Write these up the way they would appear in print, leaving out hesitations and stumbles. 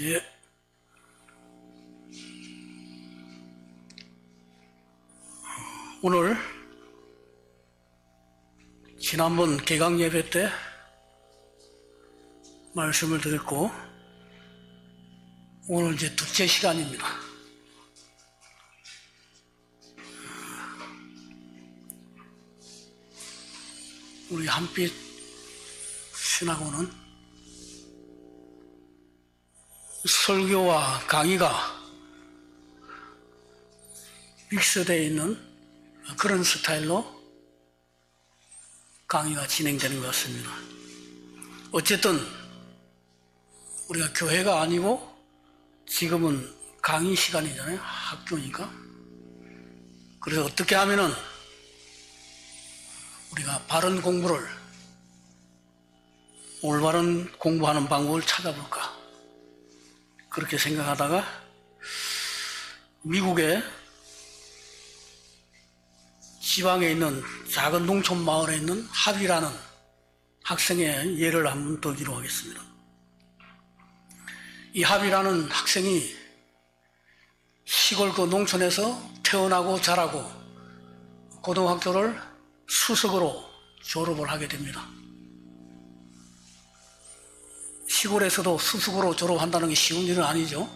예. 오늘 지난번 개강 예배 때 말씀을 드렸고 오늘 이제 둘째 시간입니다. 우리 한빛 신학원은 설교와 강의가 믹스되어 있는 그런 스타일로 강의가 진행되는 것 같습니다. 어쨌든 우리가 교회가 아니고 지금은 강의 시간이잖아요. 학교니까. 그래서 어떻게 하면은 우리가 바른 공부를, 올바른 공부하는 방법을 찾아볼까, 그렇게 생각하다가 미국의 지방에 있는 작은 농촌 마을에 있는 합이라는 학생의 예를 한번 들기로 하겠습니다. 이 합이라는 학생이 시골 그 농촌에서 태어나고 자라고 고등학교를 수석으로 졸업을 하게 됩니다. 시골에서도 수석으로 졸업한다는 게 쉬운 일은 아니죠.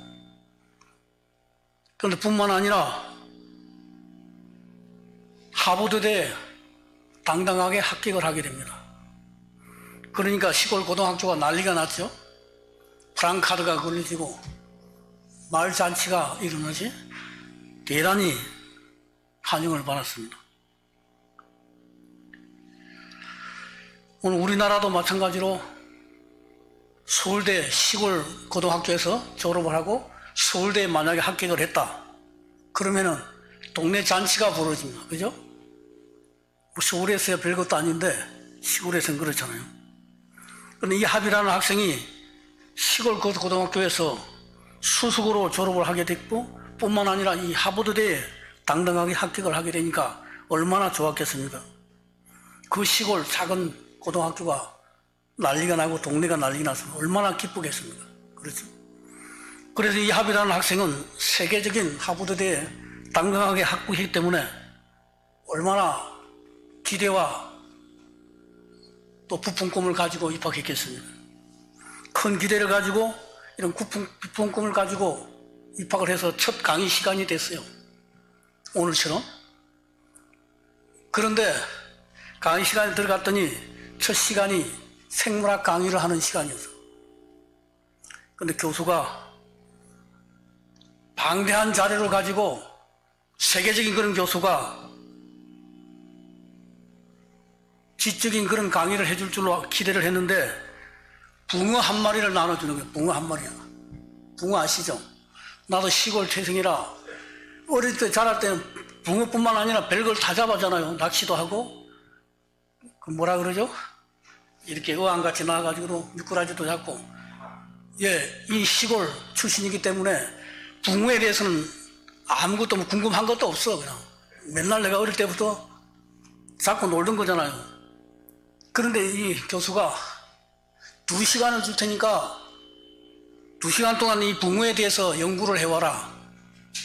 그런데 뿐만 아니라 하버드대에 당당하게 합격을 하게 됩니다. 그러니까 시골 고등학교가 난리가 났죠. 프랑카드가 걸려지고 마을 잔치가 일어나지 대단히 환영을 받았습니다. 오늘 우리나라도 마찬가지로 서울대 시골 고등학교에서 졸업을 하고 서울대에 만약에 합격을 했다 그러면은 동네 잔치가 벌어집니다. 그죠? 서울에서야 별것도 아닌데 시골에서는 그렇잖아요. 그런데 이 합이라는 학생이 시골 고등학교에서 수석으로 졸업을 하게 됐고 뿐만 아니라 이 하버드대에 당당하게 합격을 하게 되니까 얼마나 좋았겠습니까? 그 시골 작은 고등학교가 난리가 나고 동네가 난리가 나서 얼마나 기쁘겠습니까? 그렇죠? 그래서 이 합이라는 학생은 세계적인 하버드대에 당당하게 합격했기 때문에 얼마나 기대와 또 부푼 꿈을 가지고 입학했겠습니까? 큰 기대를 가지고 이런 부푼 꿈을 가지고 입학을 해서 첫 강의 시간이 됐어요. 오늘처럼. 그런데 강의 시간에 들어갔더니 첫 시간이 생물학 강의를 하는 시간이었어. 그런데 교수가 방대한 자료를 가지고 세계적인 그런 교수가 지적인 그런 강의를 해줄 줄로 기대를 했는데 붕어 한 마리를 나눠주는 거예요. 붕어 한 마리야. 붕어 아시죠? 나도 시골 태생이라 어릴 때 자랄 때는 붕어뿐만 아니라 별걸 다 잡았잖아요. 낚시도 하고 그 뭐라 그러죠? 이렇게 어항같이 나와가지고 미꾸라지도 잡고. 예, 이 시골 출신이기 때문에 붕어에 대해서는 아무것도 뭐 궁금한 것도 없어. 그냥 맨날 내가 어릴 때부터 잡고 놀던 거잖아요. 그런데 이 교수가 2시간을 줄 테니까 2시간 동안 이 붕어에 대해서 연구를 해와라,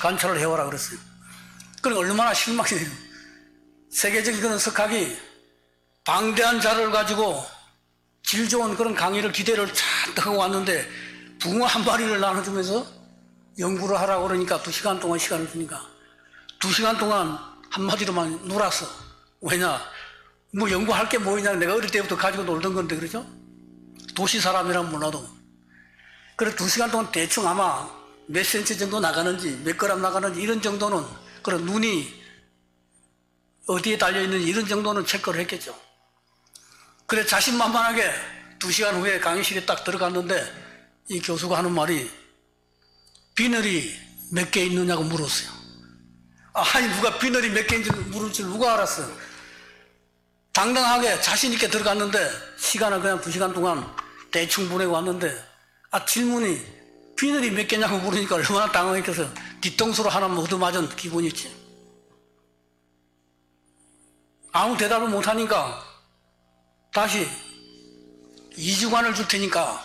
관찰을 해와라 그랬어요. 그러니까 얼마나 실망이에요. 세계적인 그런 석학이 방대한 자료를 가지고 질 좋은 그런 강의를 기대를 잔뜩 하고 왔는데 붕어 한 마리를 나눠주면서 연구를 하라고 그러니까 2시간 동안 시간을 주니까 2시간 동안 한마디로만 놀았어. 왜냐? 뭐 연구할 게 뭐냐? 내가 어릴 때부터 가지고 놀던 건데, 그러죠? 도시 사람이라면 몰라도. 그래 2시간 동안 대충 아마 몇 센치 정도 나가는지 몇 그램 나가는지 이런 정도는, 그런 눈이 어디에 달려있는지 이런 정도는 체크를 했겠죠. 그래 자신만만하게 2시간 후에 강의실에 딱 들어갔는데 이 교수가 하는 말이 비늘이 몇 개 있느냐고 물었어요. 아니 누가 비늘이 몇 개인지 물을 줄 누가 알았어요. 당당하게 자신있게 들어갔는데 시간을 그냥 2시간 동안 대충 보내고 왔는데 질문이 비늘이 몇 개냐고 물으니까 얼마나 당황했겠어요. 뒤통수로 하나만 얻어맞은 기분이지. 아무 대답을 못하니까 다시 2주간을 줄 테니까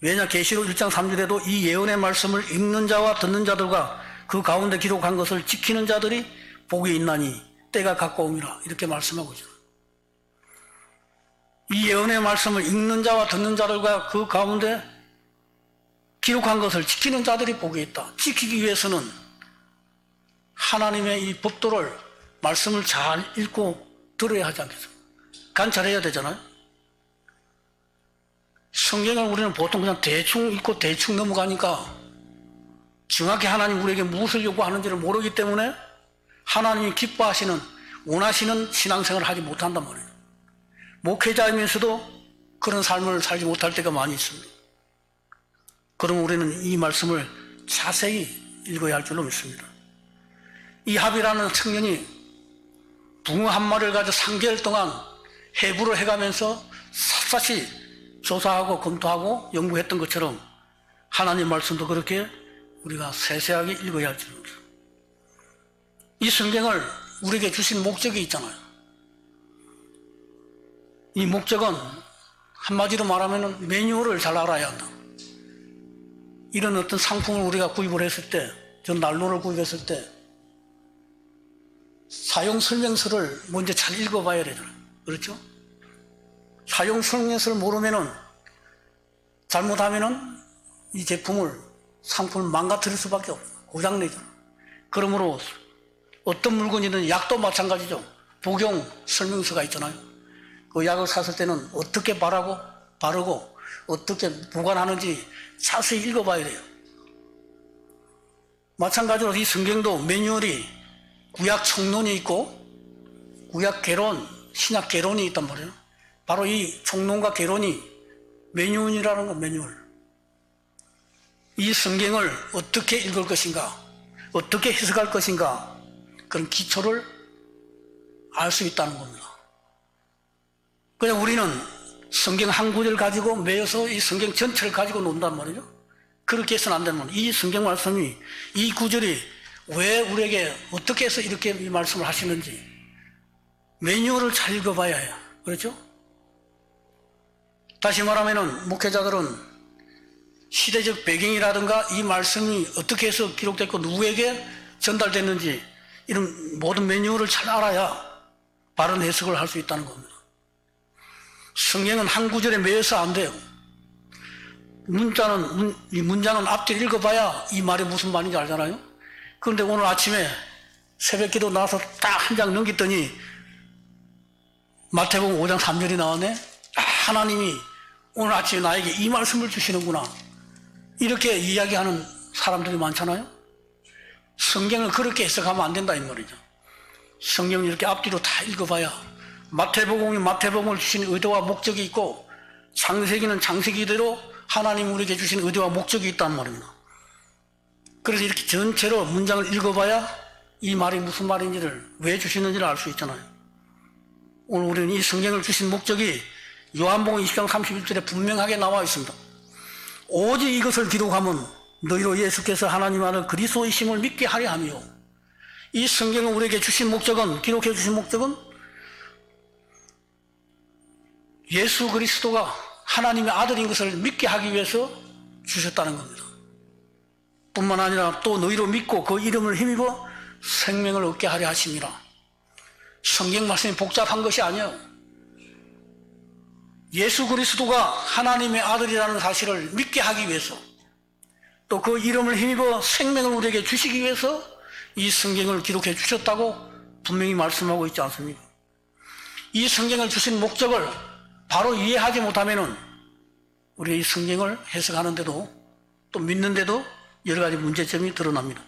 왜냐 계시록 1장 3절에도 이 예언의 말씀을 읽는 자와 듣는 자들과 그 가운데 기록한 것을 지키는 자들이 복이 있나니 때가 가까움이라 이렇게 말씀하고 있죠. 이 예언의 말씀을 읽는 자와 듣는 자들과 그 가운데 기록한 것을 지키는 자들이 복이 있다. 지키기 위해서는 하나님의 이 법도를 말씀을 잘 읽고 들어야 하지 않겠습니까? 관찰해야 되잖아요. 성경을 우리는 보통 그냥 대충 읽고 대충 넘어가니까 정확히 하나님 우리에게 무엇을 요구하는지를 모르기 때문에 하나님이 기뻐하시는 원하시는 신앙생활을 하지 못한단 말이에요. 목회자이면서도 그런 삶을 살지 못할 때가 많이 있습니다. 그럼 우리는 이 말씀을 자세히 읽어야 할 줄로 믿습니다. 이 합이라는 청년이 붕어 한 마리를 가지고 3개월 동안 해부를 해가면서 샅샅이 조사하고 검토하고 연구했던 것처럼 하나님 말씀도 그렇게 우리가 세세하게 읽어야 할 줄입니다. 이 성경을 우리에게 주신 목적이 있잖아요. 이 목적은 한마디로 말하면 매뉴얼을 잘 알아야 한다. 이런 어떤 상품을 우리가 구입을 했을 때, 전 난로를 구입했을 때 사용 설명서를 먼저 잘 읽어봐야 되잖아요. 그렇죠? 사용 설명서를 모르면은 잘못하면은 이 상품을 망가뜨릴 수밖에 없어요. 고장내죠. 그러므로 어떤 물건이든 약도 마찬가지죠. 복용 설명서가 있잖아요. 그 약을 샀을 때는 어떻게 바르고 어떻게 보관하는지 자세히 읽어봐야 돼요. 마찬가지로 이 성경도 매뉴얼이 구약 총론이 있고 구약 개론, 신약 개론이 있단 말이에요. 바로 이 총론과 개론이 매뉴얼이라는 거, 매뉴얼. 이 성경을 어떻게 읽을 것인가, 어떻게 해석할 것인가, 그런 기초를 알 수 있다는 겁니다. 그냥 우리는 성경 한 구절 가지고 매여서 이 성경 전체를 가지고 논단 말이죠. 그렇게 해서는 안 되는 거예요. 이 성경 말씀이, 이 구절이 왜 우리에게 어떻게 해서 이렇게 이 말씀을 하시는지 매뉴얼을 잘 읽어봐야 해요. 그렇죠? 다시 말하면은 목회자들은 시대적 배경이라든가 이 말씀이 어떻게 해서 기록됐고 누구에게 전달됐는지 이런 모든 매뉴얼을 잘 알아야 바른 해석을 할 수 있다는 겁니다. 성경은 한 구절에 매여서 안 돼요. 이 문장은 앞뒤를 읽어봐야 이 말이 무슨 말인지 알잖아요. 그런데 오늘 아침에 새벽 기도 나와서 딱 한 장 넘겼더니 마태복음 5장 3절이 나왔네. 하나님이 오늘 아침에 나에게 이 말씀을 주시는구나. 이렇게 이야기하는 사람들이 많잖아요. 성경을 그렇게 해석하면 안 된다 이 말이죠. 성경을 이렇게 앞뒤로 다 읽어봐야 마태복음이 마태복음을 주신 의도와 목적이 있고 창세기는 창세기대로 하나님 우리에게 주신 의도와 목적이 있단 말입니다. 그래서 이렇게 전체로 문장을 읽어봐야 이 말이 무슨 말인지를 왜 주시는지를 알 수 있잖아요. 오늘 우리는 이 성경을 주신 목적이 요한복음 20장 31절에 분명하게 나와 있습니다. 오직 이것을 기록하면 너희로 예수께서 하나님 아들 그리스도이심을 믿게 하려 하며, 이 성경을 우리에게 주신 목적은, 기록해 주신 목적은 예수 그리스도가 하나님의 아들인 것을 믿게 하기 위해서 주셨다는 겁니다. 뿐만 아니라 또 너희로 믿고 그 이름을 힘입어 생명을 얻게 하려 하심이라. 성경 말씀이 복잡한 것이 아니에요. 예수 그리스도가 하나님의 아들이라는 사실을 믿게 하기 위해서, 또 그 이름을 힘입어 생명을 우리에게 주시기 위해서 이 성경을 기록해 주셨다고 분명히 말씀하고 있지 않습니까? 이 성경을 주신 목적을 바로 이해하지 못하면은 우리가 이 성경을 해석하는데도 또 믿는데도 여러 가지 문제점이 드러납니다.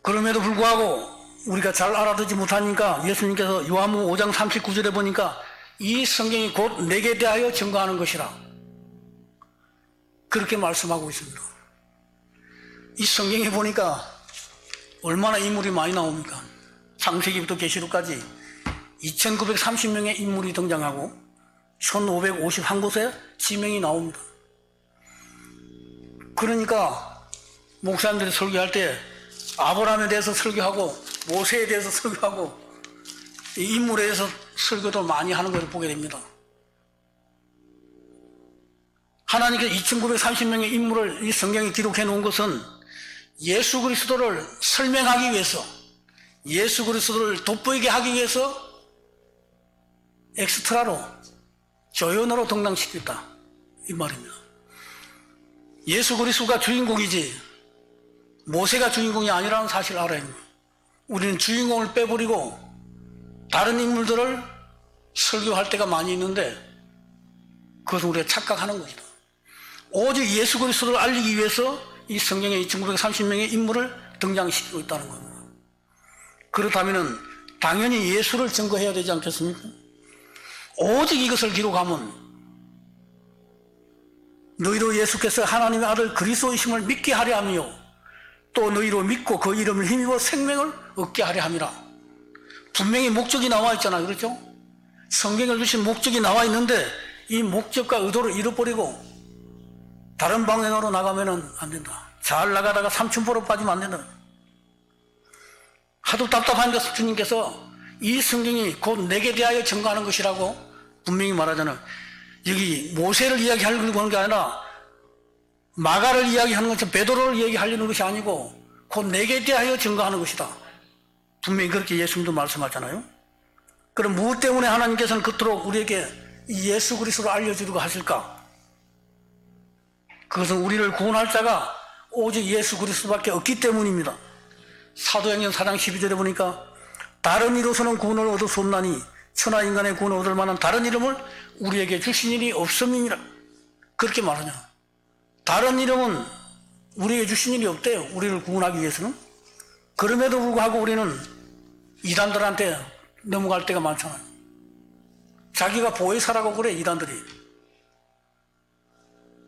그럼에도 불구하고 우리가 잘 알아듣지 못하니까 예수님께서 요한복음 5장 39절에 보니까 이 성경이 곧 내게 대하여 증거하는 것이라 그렇게 말씀하고 있습니다. 이 성경에 보니까 얼마나 인물이 많이 나옵니까? 창세기부터 계시록까지 2930명의 인물이 등장하고 1551곳에 지명이 나옵니다. 그러니까 목사님들이 설교할 때 아브라함에 대해서 설교하고 모세에 대해서 설교하고 이 인물에 대해서 설교도 많이 하는 것을 보게 됩니다. 하나님께서 2930명의 인물을 이 성경에 기록해 놓은 것은 예수 그리스도를 설명하기 위해서, 예수 그리스도를 돋보이게 하기 위해서 엑스트라로, 조연으로 등장시켰다 이 말입니다. 예수 그리스도가 주인공이지 모세가 주인공이 아니라는 사실을 알아야 합니다. 우리는 주인공을 빼버리고 다른 인물들을 설교할 때가 많이 있는데 그것은 우리가 착각하는 것이다. 오직 예수 그리스도를 알리기 위해서 이 성경에 2930명의 인물을 등장시키고 있다는 겁니다. 그렇다면 당연히 예수를 증거해야 되지 않겠습니까? 오직 이것을 기록하면 너희로 예수께서 하나님의 아들 그리스도이심을 믿게 하려 하며 또 너희로 믿고 그 이름을 힘입어 생명을 얻게 하려 함이라. 분명히 목적이 나와 있잖아요. 그렇죠? 성경을 주신 목적이 나와 있는데 이 목적과 의도를 잃어버리고 다른 방향으로 나가면 안 된다. 잘 나가다가 삼천포로 빠지면 안 된다. 하도 답답하니까 주님께서 이 성경이 곧 내게 대하여 증거하는 것이라고 분명히 말하잖아요. 여기 모세를 이야기하려고 하는 게 아니라 마가를 이야기하는 것처럼 베드로를 이야기하려는 것이 아니고 곧 내게 대하여 증거하는 것이다. 분명히 그렇게 예수님도 말씀하잖아요. 그럼 무엇 때문에 하나님께서는 그토록 우리에게 이 예수 그리스도를 알려주려고 하실까? 그것은 우리를 구원할 자가 오직 예수 그리스도밖에 없기 때문입니다. 사도행전 4장 12절에 보니까 다른 이로서는 구원을 얻을 수 없나니 천하 인간의 구원을 얻을 만한 다른 이름을 우리에게 주신 일이 없음이니라. 그렇게 말하냐. 다른 이름은 우리에게 주신 일이 없대요. 우리를 구원하기 위해서는. 그럼에도 불구하고 우리는 이단들한테 넘어갈 때가 많잖아요. 자기가 보혜사라고 그래. 이단들이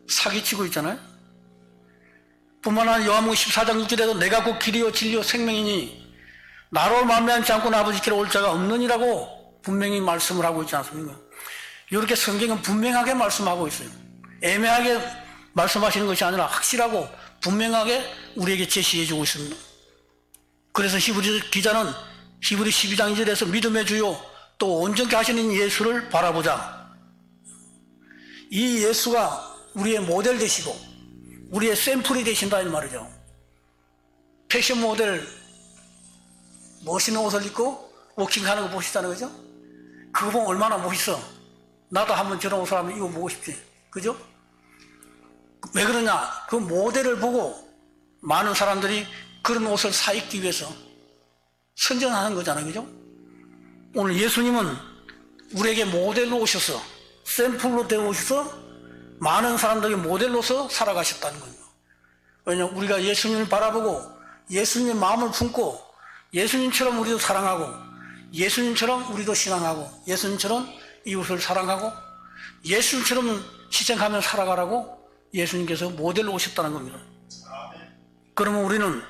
사기치고 있잖아요. 뿐만 아니라 요한복음 14장 6절에도 내가 곧 길이요 진리요 생명이니 나로 말미암지 않고는 아버지께로 올 자가 없느니라고 분명히 말씀을 하고 있지 않습니까? 이렇게 성경은 분명하게 말씀하고 있어요. 애매하게 말씀하시는 것이 아니라 확실하고 분명하게 우리에게 제시해 주고 있습니다. 그래서 히브리 기자는 히브리 12장 2절에서 믿음의 주요 또 온전케 하시는 예수를 바라보자. 이 예수가 우리의 모델 되시고 우리의 샘플이 되신다 이 말이죠. 패션 모델 멋있는 옷을 입고 워킹하는 거 보시잖아요. 그죠? 그거 보면 얼마나 멋있어. 나도 한번 저런 옷을 한번 입어보고 싶지. 그죠? 왜 그러냐? 그 모델을 보고 많은 사람들이 그런 옷을 사 입기 위해서 선전하는 거잖아요. 그죠? 오늘 예수님은 우리에게 모델로 오셔서 샘플로 되어 오셔서 많은 사람들에게 모델로서 살아가셨다는 거예요. 왜냐하면 우리가 예수님을 바라보고 예수님의 마음을 품고 예수님처럼 우리도 사랑하고 예수님처럼 우리도 신앙하고 예수님처럼 이웃을 사랑하고 예수님처럼 희생하며 살아가라고 예수님께서 모델로 오셨다는 겁니다. 그러면 우리는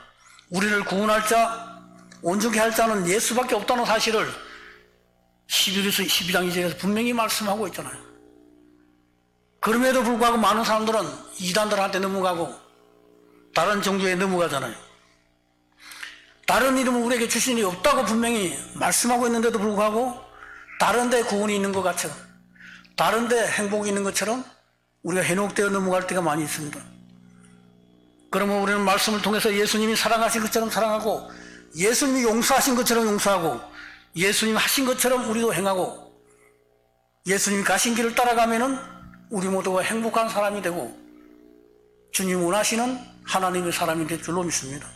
우리를 구원할 자, 온전케 할 자는 예수밖에 없다는 사실을 11에서 12장 2절에서 분명히 말씀하고 있잖아요. 그럼에도 불구하고 많은 사람들은 이단들한테 넘어가고 다른 종교에 넘어가잖아요. 다른 이름은 우리에게 주신 일이 없다고 분명히 말씀하고 있는데도 불구하고 다른 데 구원이 있는 것 같처럼 다른 데 행복이 있는 것처럼 우리가 해놓되어 넘어갈 때가 많이 있습니다. 그러면 우리는 말씀을 통해서 예수님이 사랑하신 것처럼 사랑하고 예수님이 용서하신 것처럼 용서하고 예수님이 하신 것처럼 우리도 행하고 예수님이 가신 길을 따라가면은 우리 모두가 행복한 사람이 되고 주님 원하시는 하나님의 사람이 될 줄로 믿습니다.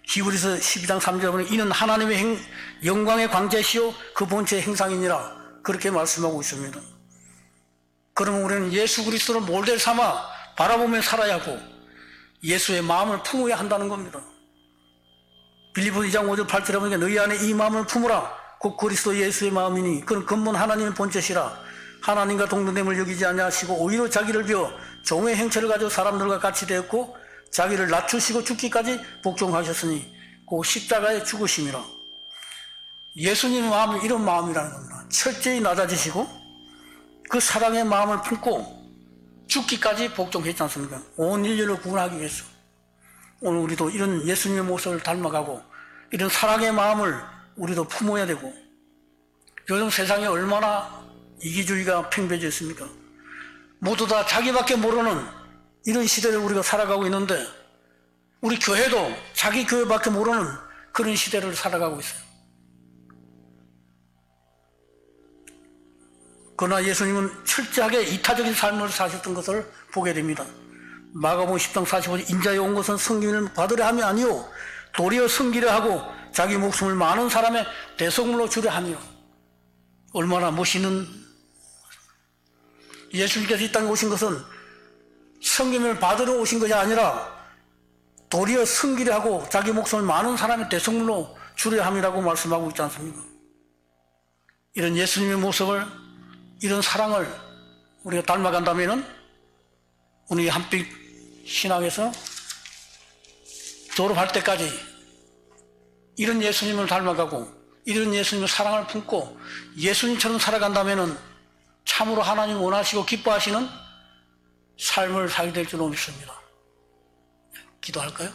히브리서 12장 3절에 보면 이는 하나님의 영광의 광채시요 그 본체의 행상이니라 그렇게 말씀하고 있습니다. 그러면 우리는 예수 그리스도를 모델 삼아 바라보며 살아야 하고 예수의 마음을 품어야 한다는 겁니다. 빌립보서 2장 5절 8절에 보니까 너희 안에 이 마음을 품으라 곧 그리스도 예수의 마음이니 그는 근본 하나님의 본체시라 하나님과 동등됨을 여기지 아니하시고 오히려 자기를 비워 종의 행체를 가지고 사람들과 같이 되었고 자기를 낮추시고 죽기까지 복종하셨으니 그 십자가에 죽으심이라. 예수님의 마음은 이런 마음이라는 겁니다. 철저히 낮아지시고 그 사랑의 마음을 품고 죽기까지 복종했지 않습니까? 온 인류를 구원하기 위해서. 오늘 우리도 이런 예수님의 모습을 닮아가고 이런 사랑의 마음을 우리도 품어야 되고 요즘 세상에 얼마나 이기주의가 팽배해져 있습니까? 모두 다 자기밖에 모르는 이런 시대를 우리가 살아가고 있는데, 우리 교회도 자기 교회밖에 모르는 그런 시대를 살아가고 있어요. 그러나 예수님은 철저하게 이타적인 삶을 사셨던 것을 보게 됩니다. 마가복음 10장 45절, 인자에 온 것은 섬김을 받으려 함이 아니요 도리어 섬기려 하고 자기 목숨을 많은 사람의 대속물로 주려 함이요. 얼마나 멋있는, 예수님께서 이 땅에 오신 것은 섬김을 받으러 오신 것이 아니라 도리어 섬기려 하고 자기 목숨을 많은 사람의 대속물로 주려 함이라고 말씀하고 있지 않습니까? 이런 예수님의 모습을, 이런 사랑을 우리가 닮아간다면 우리 한빛 신앙에서 졸업할 때까지 이런 예수님을 닮아가고 이런 예수님의 사랑을 품고 예수님처럼 살아간다면 참으로 하나님 원하시고 기뻐하시는 삶을 살게 될 줄로 믿습니다. 기도할까요?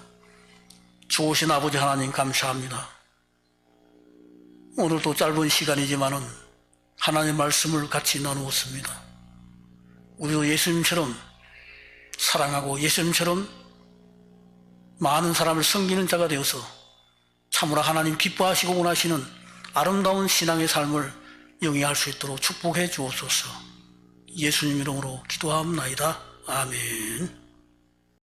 좋으신 아버지 하나님, 감사합니다. 오늘도 짧은 시간이지만은 하나님의 말씀을 같이 나누었습니다. 우리도 예수님처럼 사랑하고 예수님처럼 많은 사람을 섬기는 자가 되어서 참으로 하나님 기뻐하시고 원하시는 아름다운 신앙의 삶을 영위할 수 있도록 축복해 주옵소서. 예수님 이름으로 기도하옵나이다. 아멘.